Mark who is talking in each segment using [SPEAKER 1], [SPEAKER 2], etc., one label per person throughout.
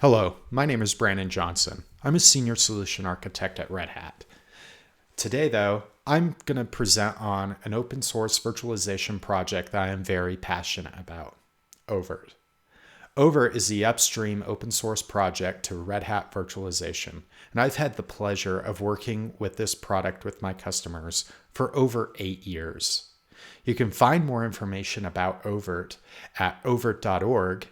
[SPEAKER 1] Hello, my name is Brandon Johnson. I'm a senior solution architect at Red Hat. Today, though, I'm going to present on an open source virtualization project that I am very passionate about, oVirt. oVirt is the upstream open source project to Red Hat virtualization, and I've had the pleasure of working with this product with my customers for over 8 years. You can find more information about oVirt at oVirt.org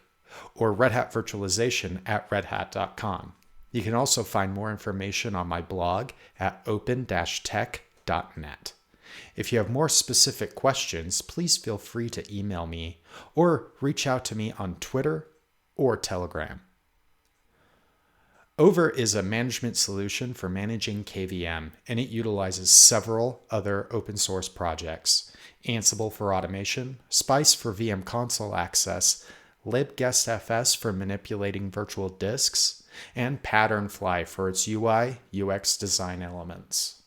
[SPEAKER 1] or Red Hat Virtualization at redhat.com. You can also find more information on my blog at open-tech.net. If you have more specific questions, please feel free to email me or reach out to me on Twitter or Telegram. oVirt is a management solution for managing KVM, and it utilizes several other open source projects: Ansible for automation, Spice for VM console access, libguestfs for manipulating virtual disks, and Patternfly for its UI/UX design elements.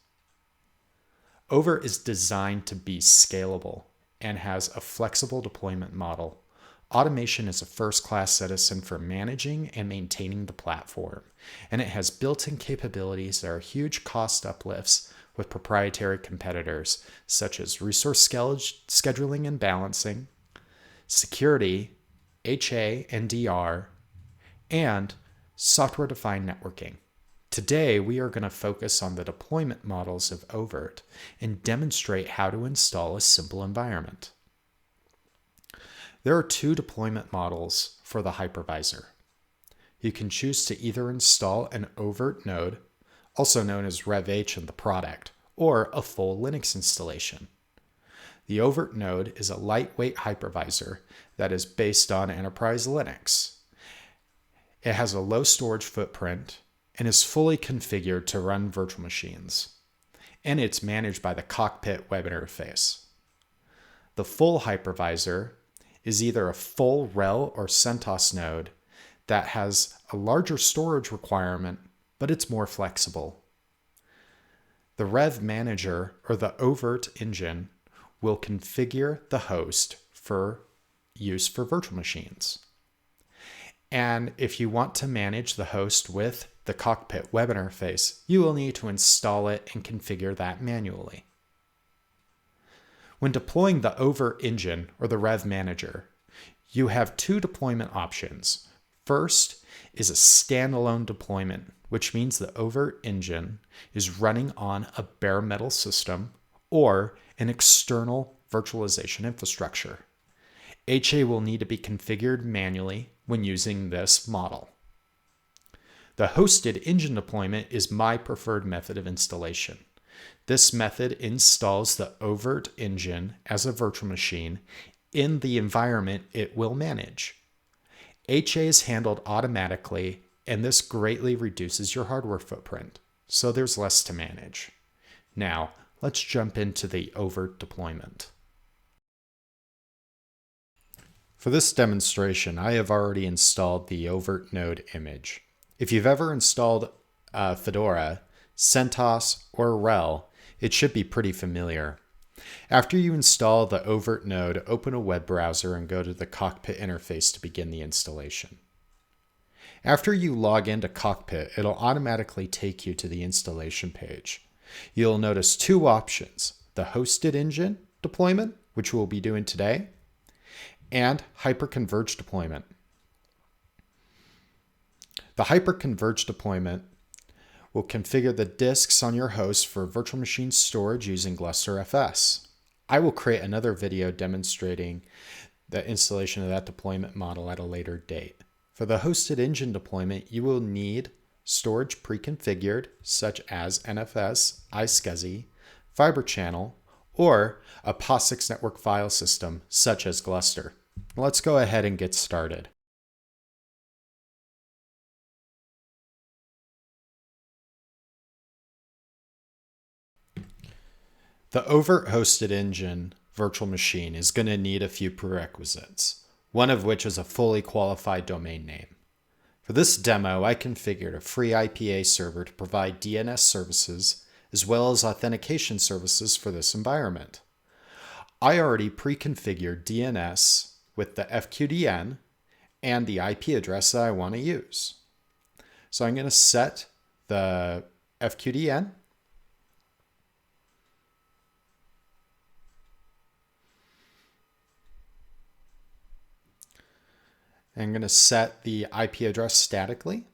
[SPEAKER 1] oVirt is designed to be scalable and has a flexible deployment model. Automation is a first-class citizen for managing and maintaining the platform, and it has built-in capabilities that are huge cost uplifts with proprietary competitors such as resource scheduling and balancing, security, HA and DR, and software-defined networking. Today, we are going to focus on the deployment models of oVirt and demonstrate how to install a simple environment. There are 2 deployment models for the hypervisor. You can choose to either install an oVirt node, also known as RevH in the product, or a full Linux installation. The oVirt node is a lightweight hypervisor that is based on enterprise Linux. It has a low storage footprint and is fully configured to run virtual machines, and it's managed by the cockpit web interface. The full hypervisor is either a full RHEL or CentOS node that has a larger storage requirement, but it's more flexible. The Rev Manager, or the oVirt engine, will configure the host for use for virtual machines. And if you want to manage the host with the cockpit web interface, you will need to install it and configure that manually. When deploying the oVirt engine or the Rev Manager, you have 2 deployment options. First is a standalone deployment, which means the oVirt engine is running on a bare metal system or an external virtualization infrastructure. HA will need to be configured manually when using this model. The hosted engine deployment is my preferred method of installation. This method installs the oVirt engine as a virtual machine in the environment it will manage. HA is handled automatically, and this greatly reduces your hardware footprint, so there's less to manage. Now, let's jump into the oVirt deployment. For this demonstration, I have already installed the oVirt node image. If you've ever installed Fedora, CentOS, or RHEL, it should be pretty familiar. After you install the oVirt node, open a web browser and go to the cockpit interface to begin the installation. After you log into Cockpit, it'll automatically take you to the installation page. You'll notice 2 options: the hosted engine deployment, which we'll be doing today, and hyperconverged deployment. The hyperconverged deployment will configure the disks on your host for virtual machine storage using GlusterFS. I will create another video demonstrating the installation of that deployment model at a later date. For the hosted engine deployment, you will need storage pre-configured, such as NFS, iSCSI, Fiber Channel, or a POSIX network file system, such as Gluster. Let's go ahead and get started. The oVirt hosted engine virtual machine is going to need a few prerequisites, one of which is a fully qualified domain name. For this demo, I configured a free IPA server to provide DNS services as well as authentication services for this environment. I already pre-configured DNS with the FQDN and the IP address that I want to use. So I'm going to set the FQDN. I'm going to set the IP address statically.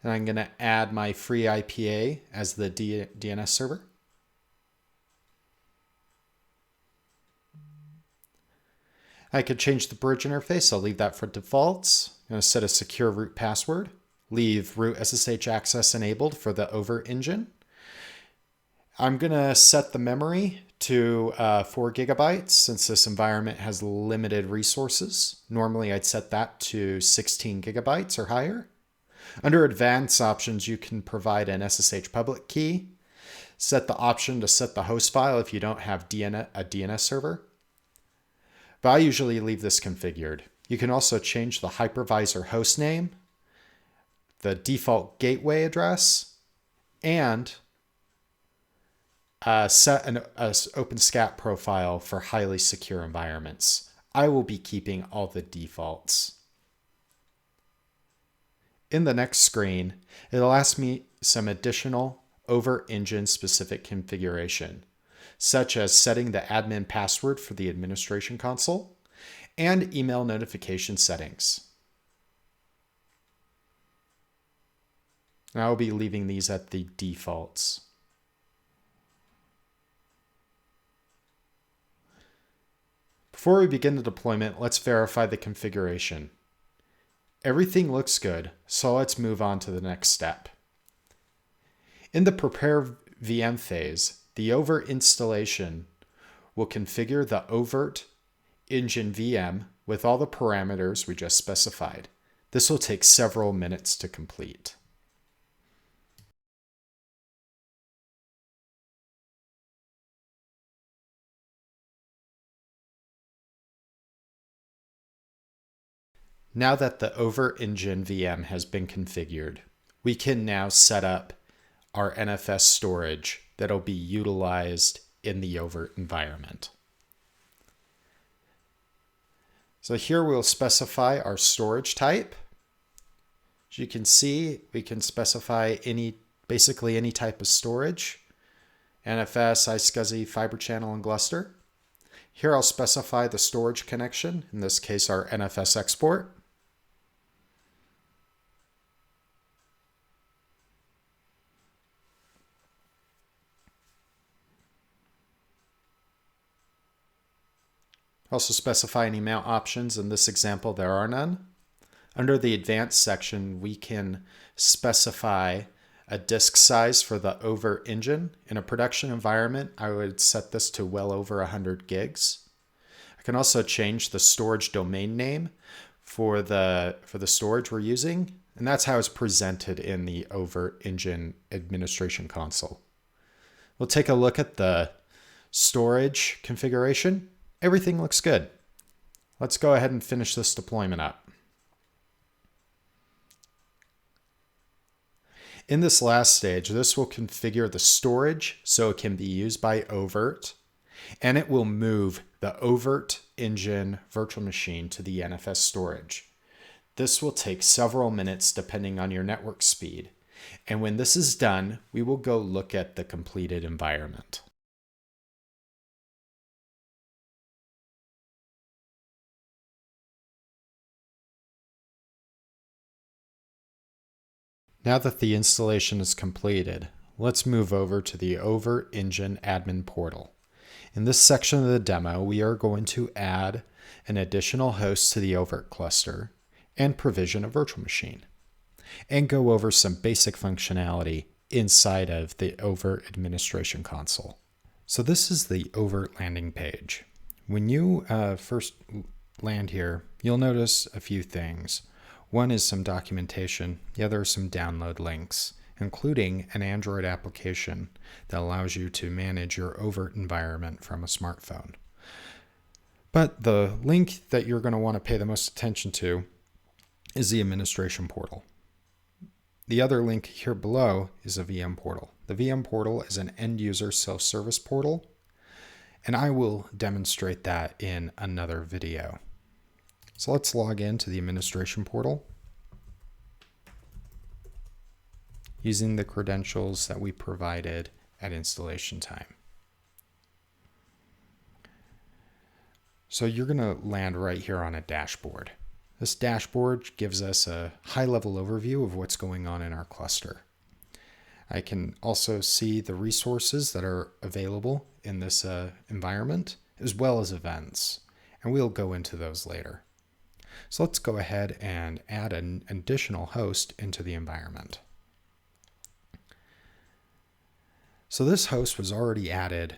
[SPEAKER 1] And I'm going to add my free IPA as the DNS server. I could change the bridge interface. I'll leave that for defaults. I'm going to set a secure root password. Leave root SSH access enabled for the oVirt engine. I'm going to set the memory to 4 gigabytes since this environment has limited resources. Normally I'd set that to 16 gigabytes or higher. Under advanced options, you can provide an SSH public key. Set the option to set the host file if you don't have a DNS server. But I usually leave this configured. You can also change the hypervisor host name, the default gateway address, and set an OpenSCAP profile for highly secure environments. I will be keeping all the defaults. In the next screen, it'll ask me some additional oVirt engine specific configuration, such as setting the admin password for the administration console and email notification settings. And I'll be leaving these at the defaults. Before we begin the deployment, let's verify the configuration. Everything looks good, so let's move on to the next step. In the Prepare VM phase, the oVirt installation will configure the oVirt engine VM with all the parameters we just specified. This will take several minutes to complete. Now that the oVirt engine VM has been configured, we can now set up our NFS storage that'll be utilized in the oVirt environment. So here we'll specify our storage type. As you can see, we can specify basically any type of storage: NFS, iSCSI, Fiber Channel, and Gluster. Here I'll specify the storage connection, in this case our NFS export. Also specify any mount options. In this example, there are none. Under the advanced section, we can specify a disk size for the oVirt engine. In a production environment, I would set this to well over 100 gigs. I can also change the storage domain name for the storage we're using, and that's how it's presented in the oVirt engine administration console. We'll take a look at the storage configuration. Everything looks good. Let's go ahead and finish this deployment up. In this last stage, this will configure the storage so it can be used by oVirt, and it will move the oVirt engine virtual machine to the NFS storage. This will take several minutes depending on your network speed, and when this is done, we will go look at the completed environment. Now that the installation is completed, let's move over to the oVirt engine admin portal. In this section of the demo, we are going to add an additional host to the oVirt cluster and provision a virtual machine, and go over some basic functionality inside of the oVirt administration console. So this is the oVirt landing page. When you first land here, you'll notice a few things. One is some documentation, the other is some download links, including an Android application that allows you to manage your oVirt environment from a smartphone. But the link that you're going to want to pay the most attention to is the administration portal. The other link here below is a VM portal. The VM portal is an end-user self-service portal, And I will demonstrate that in another video. So let's log into the administration portal using the credentials that we provided at installation time. So you're going to land right here on a dashboard. This dashboard gives us a high-level overview of what's going on in our cluster. I can also see the resources that are available in this environment, as well as events, and we'll go into those later. So let's go ahead and add an additional host into the environment. So this host was already added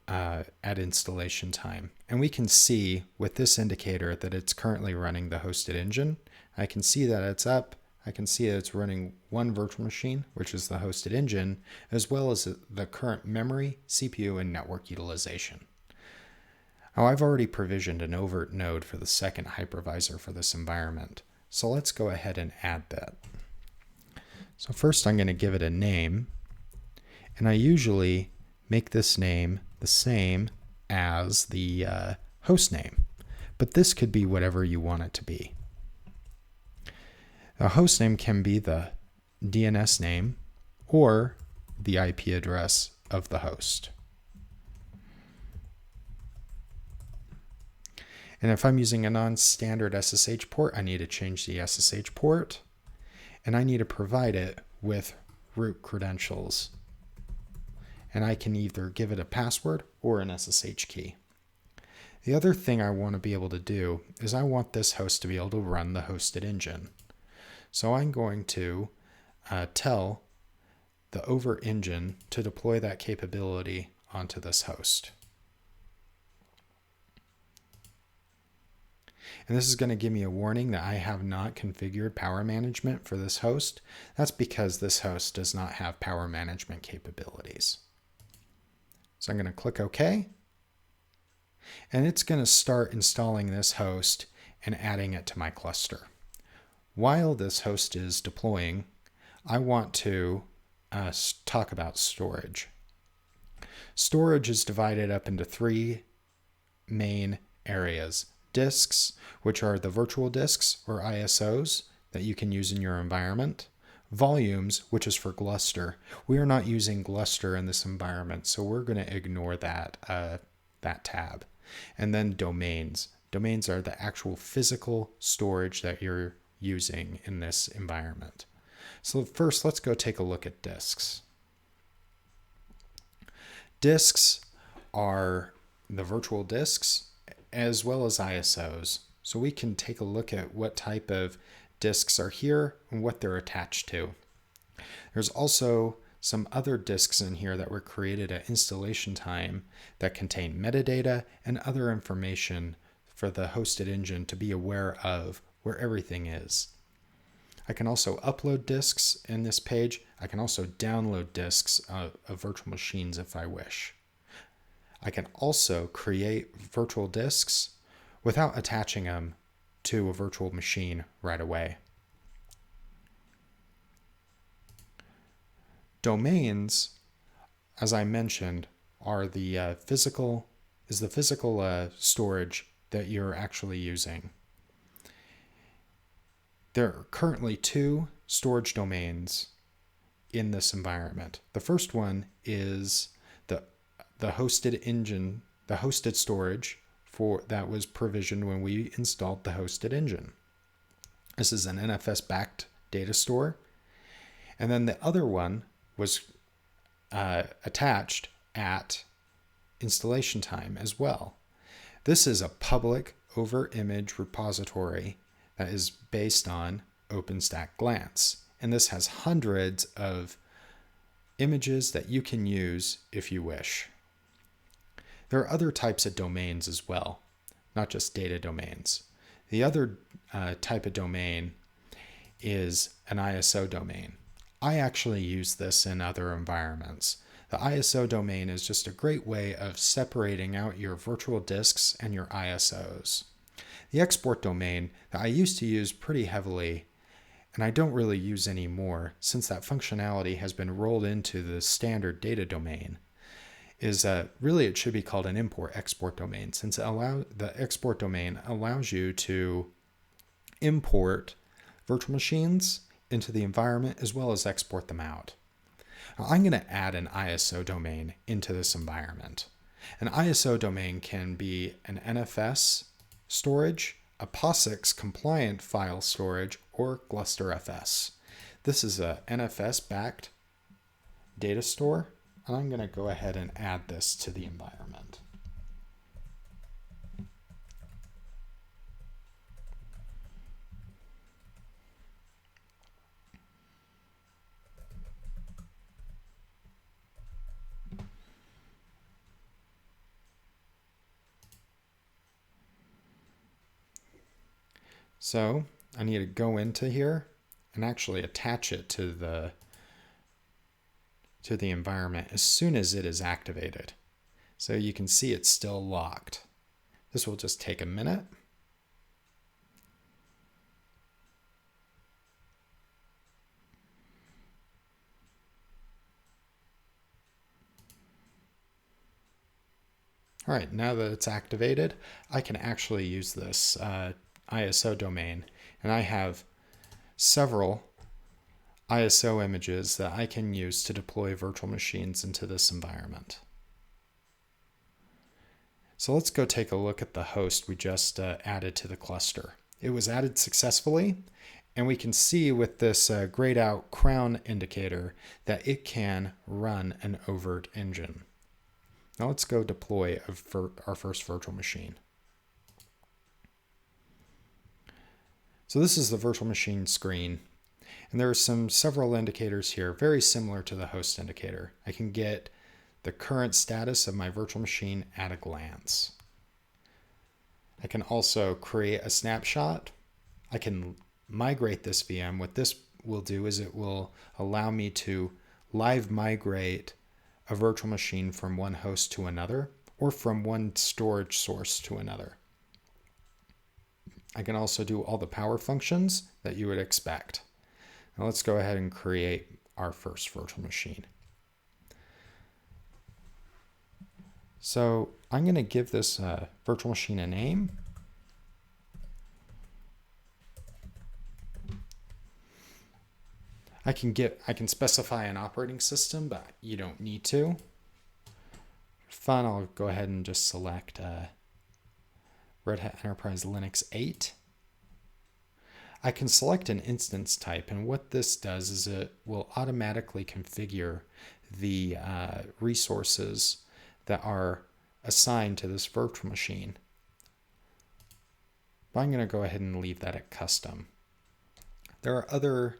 [SPEAKER 1] at installation time, and we can see with this indicator that it's currently running the hosted engine. I can see that it's up. I can see that it's running one virtual machine, which is the hosted engine, as well as the current memory, CPU, and network utilization. Now, I've already provisioned an oVirt node for the second hypervisor for this environment, so let's go ahead and add that. So first I'm going to give it a name, and I usually make this name the same as the host name, but this could be whatever you want it to be. The host name can be the DNS name or the IP address of the host. And if I'm using a non-standard SSH port, I need to change the SSH port, and I need to provide it with root credentials. And I can either give it a password or an SSH key. The other thing I want to be able to do is I want this host to be able to run the hosted engine. So I'm going to tell the oVirt engine to deploy that capability onto this host. And this is going to give me a warning that I have not configured power management for this host. That's because this host does not have power management capabilities. So I'm going to click OK. And it's going to start installing this host and adding it to my cluster. While this host is deploying, I want to talk about storage. Storage is divided up into three main areas. Disks, which are the virtual disks or ISOs that you can use in your environment. Volumes, which is for Gluster. We are not using Gluster in this environment, so we're going to ignore that tab. And then domains. Domains are the actual physical storage that you're using in this environment. So first, let's go take a look at disks. Disks are the virtual disks as well as ISOs. So we can take a look at what type of disks are here and what they're attached to. There's also some other disks in here that were created at installation time that contain metadata and other information for the hosted engine to be aware of where everything is. I can also upload disks in this page. I can also download disks of virtual machines if I wish. I can also create virtual disks without attaching them to a virtual machine right away. Domains, as I mentioned, are the physical storage that you're actually using. There are currently two storage domains in this environment. The first one is the hosted engine, the hosted storage that was provisioned when we installed the hosted engine. This is an NFS-backed data store. And then the other one was attached at installation time as well. This is a public oVirt image repository that is based on OpenStack Glance. And this has hundreds of images that you can use if you wish. There are other types of domains as well, not just data domains. The other type of domain is an ISO domain. I actually use this in other environments. The ISO domain is just a great way of separating out your virtual disks and your ISOs. The export domain that I used to use pretty heavily, and I don't really use anymore since that functionality has been rolled into the standard data domain, is really it should be called an import-export domain, since the export domain allows you to import virtual machines into the environment as well as export them out. Now, I'm going to add an ISO domain into this environment. An ISO domain can be an NFS storage, a POSIX compliant file storage, or GlusterFS. This is a NFS-backed data store, and I'm going to go ahead and add this to the environment. So I need to go into here and actually attach it to the environment as soon as it is activated. So you can see it's still locked. This will just take a minute. All right, now that it's activated, I can actually use this ISO domain, and I have several ISO images that I can use to deploy virtual machines into this environment. So let's go take a look at the host we just added to the cluster. It was added successfully, and we can see with this grayed out crown indicator that it can run an oVirt engine. Now let's go deploy our first virtual machine. So this is the virtual machine screen, and there are several indicators here, very similar to the host indicator. I can get the current status of my virtual machine at a glance. I can also create a snapshot. I can migrate this VM. What this will do is it will allow me to live migrate a virtual machine from one host to another, or from one storage source to another. I can also do all the power functions that you would expect. Now let's go ahead and create our first virtual machine. So I'm going to give this virtual machine a name. I can specify an operating system, but you don't need to. For fun, I'll go ahead and just select Red Hat Enterprise Linux 8. I can select an instance type, and what this does is it will automatically configure the resources that are assigned to this virtual machine. But I'm going to go ahead and leave that at custom. There are other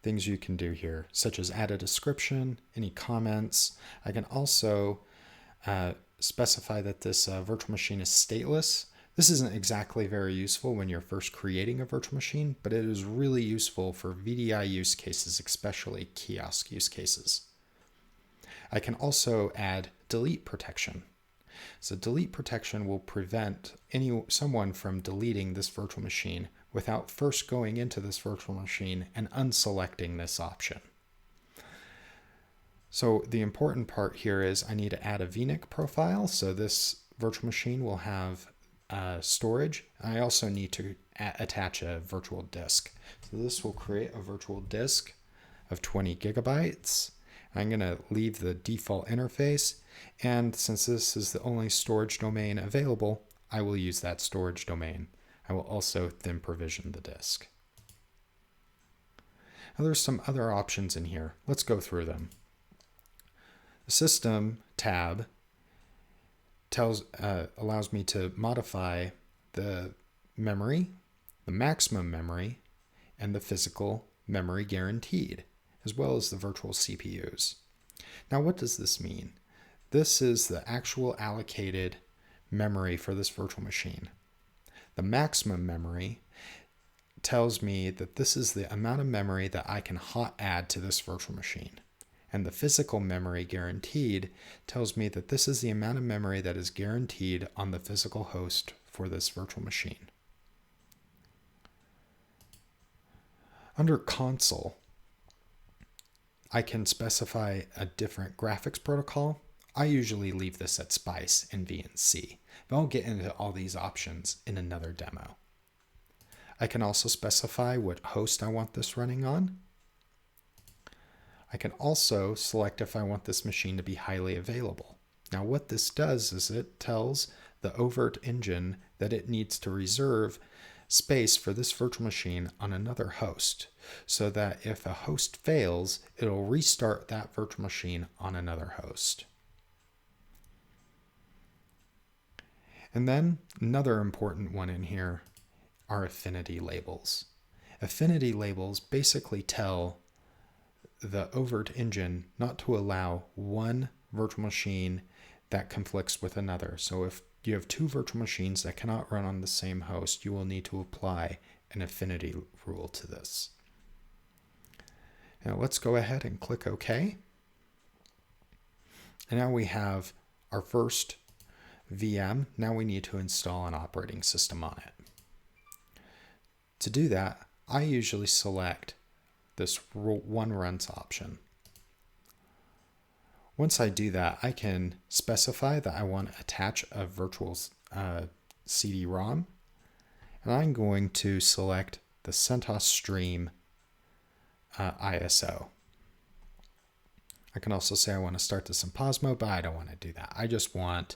[SPEAKER 1] things you can do here, such as add a description, any comments. I can also specify that this virtual machine is stateless. This isn't exactly very useful when you're first creating a virtual machine, but it is really useful for VDI use cases, especially kiosk use cases. I can also add delete protection. So delete protection will prevent someone from deleting this virtual machine without first going into this virtual machine and unselecting this option. So the important part here is I need to add a VNIC profile. So this virtual machine will have storage. I also need to attach a virtual disk. So this will create a virtual disk of 20 gigabytes. I'm going to leave the default interface, and since this is the only storage domain available, I will use that storage domain. I will also then provision the disk. Now there's some other options in here. Let's go through them. The System tab allows me to modify the memory, the maximum memory, and the physical memory guaranteed, as well as the virtual CPUs. Now, what does this mean? This is the actual allocated memory for this virtual machine. The maximum memory tells me that this is the amount of memory that I can hot add to this virtual machine. And the physical memory guaranteed tells me that this is the amount of memory that is guaranteed on the physical host for this virtual machine. Under console, I can specify a different graphics protocol. I usually leave this at Spice and VNC, but I'll get into all these options in another demo. I can also specify what host I want this running on. I can also select if I want this machine to be highly available. Now what this does is it tells the oVirt engine that it needs to reserve space for this virtual machine on another host, so that if a host fails, it'll restart that virtual machine on another host. And then another important one in here are affinity labels. Affinity labels basically tell the oVirt engine not to allow one virtual machine that conflicts with another. So if you have two virtual machines that cannot run on the same host, you will need to apply an affinity rule to this. Now let's go ahead and click OK. And now we have our first VM. Now we need to install an operating system on it. To do that, I usually select this one runs option. Once I do that, I can specify that I want to attach a virtual CD-ROM, and I'm going to select the CentOS Stream ISO. I can also say I want to start this in pause mode, but I don't want to do that. I just want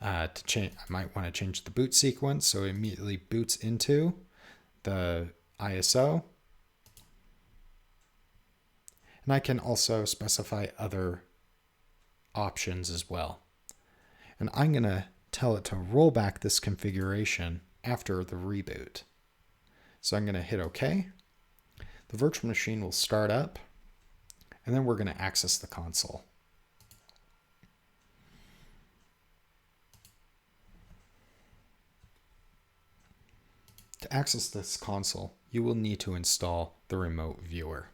[SPEAKER 1] to change. I might want to change the boot sequence so it immediately boots into the ISO. And I can also specify other options as well. And I'm going to tell it to roll back this configuration after the reboot. So I'm going to hit OK. The virtual machine will start up, and then we're going to access the console. To access this console, you will need to install the remote viewer.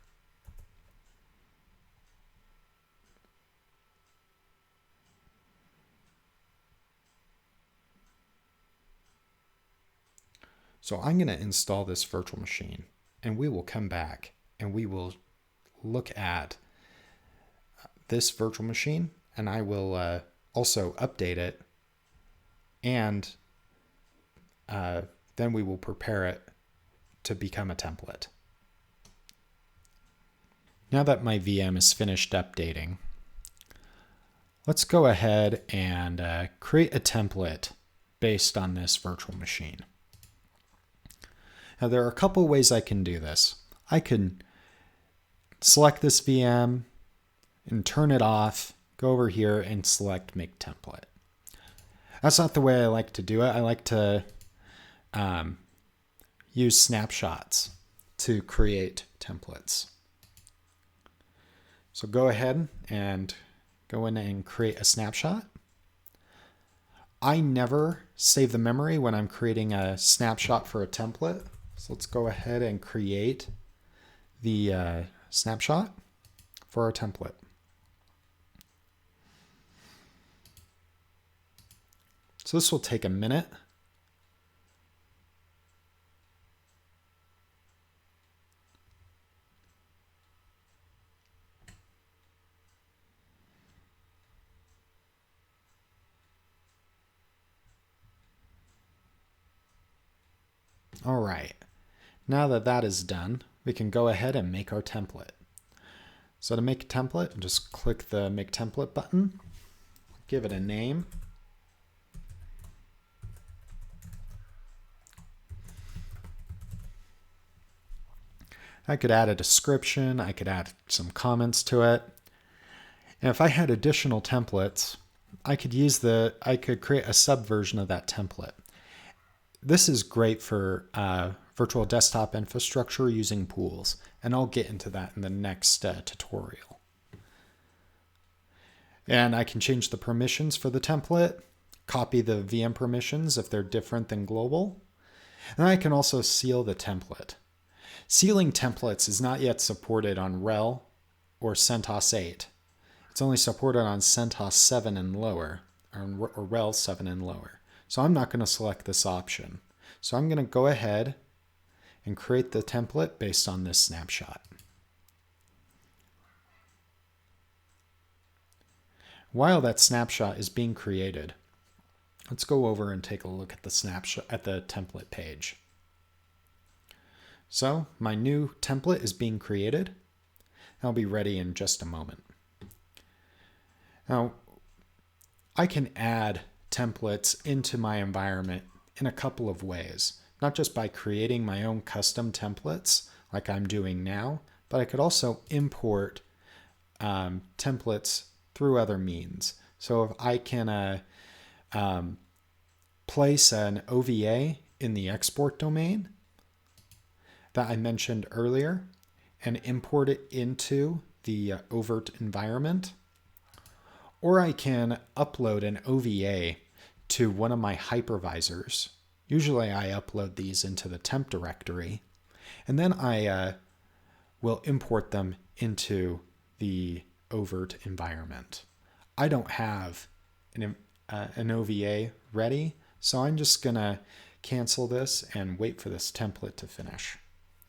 [SPEAKER 1] So I'm going to install this virtual machine, and we will come back and we will look at this virtual machine, and I will also update it, and then we will prepare it to become a template. Now that my VM is finished updating, let's go ahead and create a template based on this virtual machine. Now there are a couple ways I can do this. I can select this VM and turn it off, go over here and select Make Template. That's not the way I like to do it. I like to use snapshots to create templates. So go ahead and go in and create a snapshot. I never save the memory when I'm creating a snapshot for a template. So let's go ahead and create the snapshot for our template. So this will take a minute. All right, now that that is done, we can go ahead and make our template. So to make a template, just click the Make Template button, give it a name. I could add a description, I could add some comments to it. And if I had additional templates, I could create a subversion of that template. This is great for virtual desktop infrastructure using pools, and I'll get into that in the next tutorial. And I can change the permissions for the template, copy the VM permissions if they're different than global, and I can also seal the template. Sealing templates is not yet supported on RHEL or CentOS 8. It's only supported on CentOS 7 and lower, or RHEL 7 and lower. So I'm not going to select this option. So I'm going to go ahead and create the template based on this snapshot. while that snapshot is being created, let's go over and take a look at the snapshot at the template page. So my new template is being created. I'll be ready in just a moment. Now, I can add templates into my environment in a couple of ways, not just by creating my own custom templates like I'm doing now, but I could also import templates through other means. So if I can place an OVA in the export domain that I mentioned earlier and import it into the oVirt environment, or I can upload an OVA to one of my hypervisors. Usually I upload these into the temp directory, and then I will import them into the oVirt environment. I don't have an OVA ready, so I'm just going to cancel this and wait for this template to finish.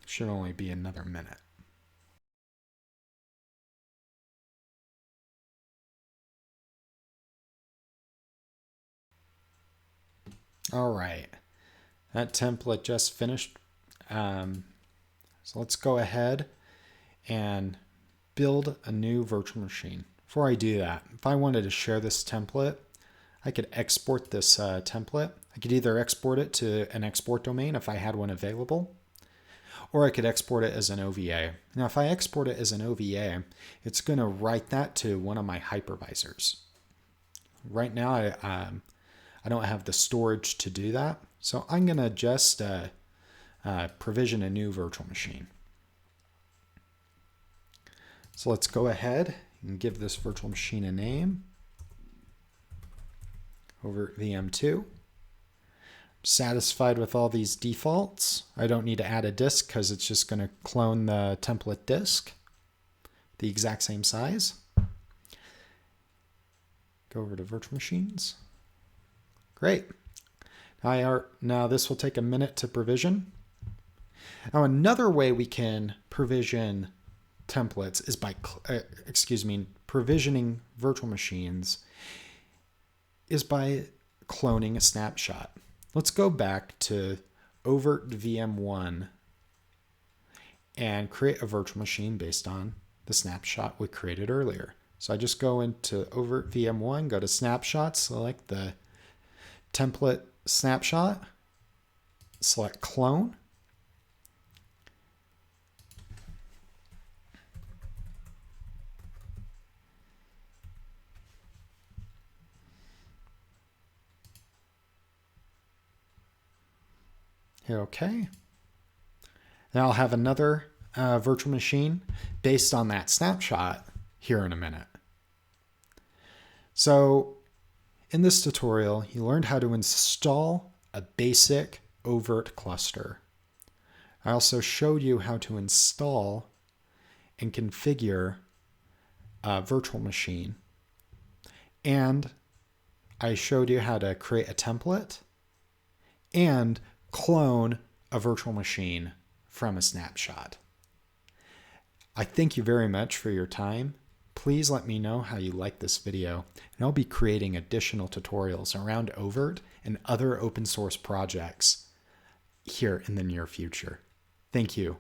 [SPEAKER 1] It should only be another minute. All right, that template just finished. So let's go ahead and build a new virtual machine. Before I do that, if I wanted to share this template, I could export this template. I could either export it to an export domain if I had one available, or I could export it as an OVA. Now, if I export it as an OVA, it's going to write that to one of my hypervisors. Right now, I don't have the storage to do that, so I'm going to just provision a new virtual machine. So let's go ahead and give this virtual machine a name. oVirt VM2. Satisfied with all these defaults. I don't need to add a disk because it's just going to clone the template disk, the exact same size. Go over to virtual machines. Great. Now this will take a minute to provision. Now another way we can provision templates is by, provisioning virtual machines is by cloning a snapshot. Let's go back to oVirt VM1 and create a virtual machine based on the snapshot we created earlier. So I just go into oVirt VM1, go to snapshots, select the template snapshot, select clone. Hit OK. Now I'll have another virtual machine based on that snapshot here in a minute. So in this tutorial, you learned how to install a basic oVirt cluster. I also showed you how to install and configure a virtual machine. And I showed you how to create a template and clone a virtual machine from a snapshot. I thank you very much for your time. Please let me know how you like this video, and I'll be creating additional tutorials around oVirt and other open source projects here in the near future. Thank you.